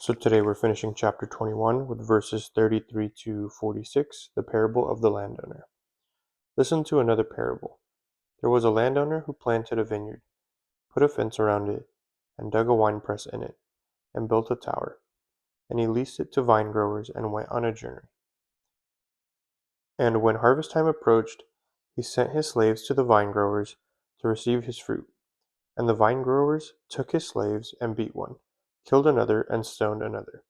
So today we're finishing chapter 21 with verses 33 to 46, the parable of the landowner. Listen to another parable. There was a landowner who planted a vineyard, put a fence around it, and dug a winepress in it, and built a tower. And he leased it to vine growers and went on a journey. And when harvest time approached, he sent his slaves to the vine growers to receive his fruit. And the vine growers took his slaves and beat one, killed another, and stoned another.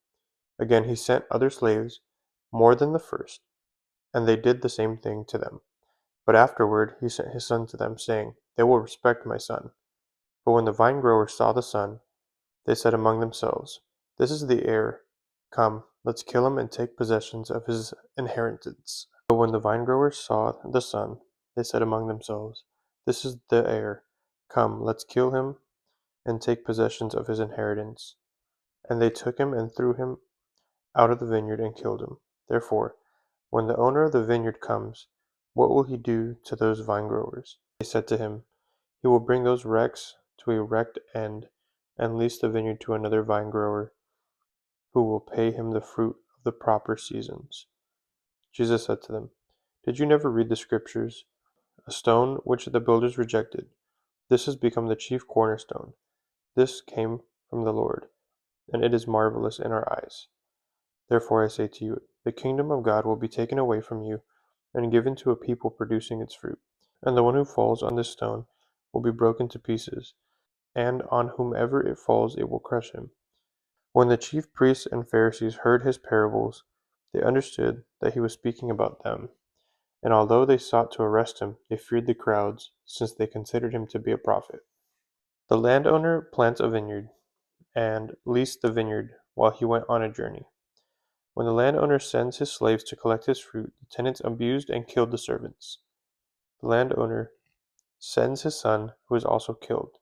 Again he sent other slaves, more than the first, and they did the same thing to them. But afterward he sent his son to them, saying, They will respect my son. But when the vine growers saw the son, they said among themselves, This is the heir. Come, let's kill him and take possession of his inheritance. But when the vine growers saw the son, they said among themselves, This is the heir. Come, let's kill him and take possession of his inheritance. And they took him and threw him out of the vineyard and killed him. Therefore, when the owner of the vineyard comes, what will he do to those vine growers? They said to him, He will bring those wrecks to a wrecked end and lease the vineyard to another vine grower who will pay him the fruit of the proper seasons. Jesus said to them, Did you never read the scriptures? A stone which the builders rejected, this has become the chief cornerstone. This came from the Lord, and it is marvelous in our eyes. Therefore I say to you, the kingdom of God will be taken away from you and given to a people producing its fruit. And the one who falls on this stone will be broken to pieces, and on whomever it falls it will crush him. When the chief priests and Pharisees heard his parables, they understood that he was speaking about them. And although they sought to arrest him, they feared the crowds, since they considered him to be a prophet. The landowner plants a vineyard, and leased the vineyard while he went on a journey. When the landowner sends his slaves to collect his fruit, the tenants abused and killed the servants. The landowner sends his son, who is also killed.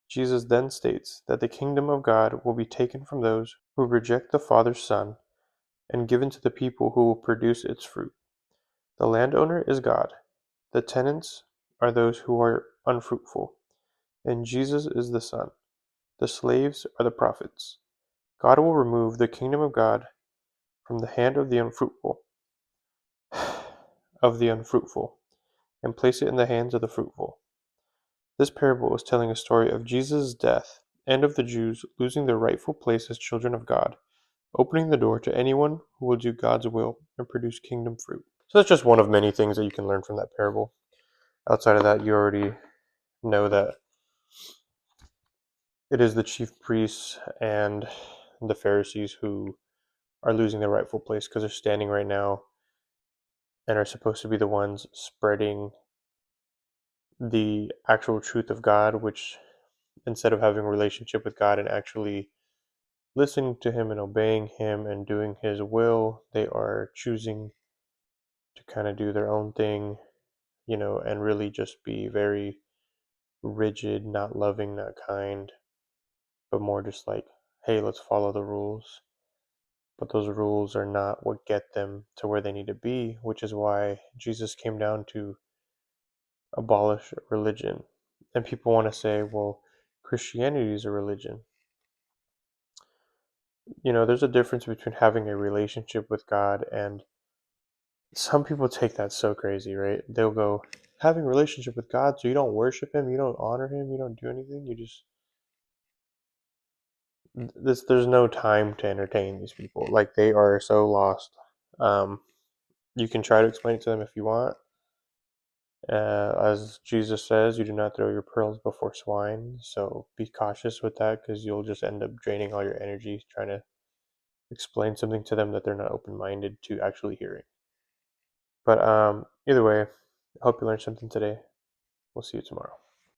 Jesus then states that the kingdom of God will be taken from those who reject the Father's Son and given to the people who will produce its fruit. The landowner is God. The tenants are those who are unfruitful, and Jesus is the Son. The slaves are the prophets. God will remove the kingdom of God from the hand of the unfruitful, and place it in the hands of the fruitful. This parable is telling a story of Jesus' death and of the Jews losing their rightful place as children of God, opening the door to anyone who will do God's will and produce kingdom fruit. So that's just one of many things that you can learn from that parable. Outside of that, you already know that it is the chief priests and the Pharisees who are losing their rightful place because they're standing right now and are supposed to be the ones spreading the actual truth of God, which instead of having a relationship with God and actually listening to Him and obeying Him and doing His will, they are choosing to kind of do their own thing, and really just be very rigid, not loving, not kind, but more just like, hey, let's follow the rules. But those rules are not what get them to where they need to be, which is why Jesus came down to abolish religion. And people want to say, well, Christianity is a religion. There's a difference between having a relationship with God, and some people take that so crazy, right? They'll go, having a relationship with God, so you don't worship Him, you don't honor Him, you don't do anything, you just there's no time to entertain these people. Like, they are so lost. You can try to explain it to them if you want. As Jesus says, you do not throw your pearls before swine, so be cautious with that, because you'll just end up draining all your energy trying to explain something to them that they're not open-minded to actually hearing. But either way, I hope you learned something today. We'll see you tomorrow.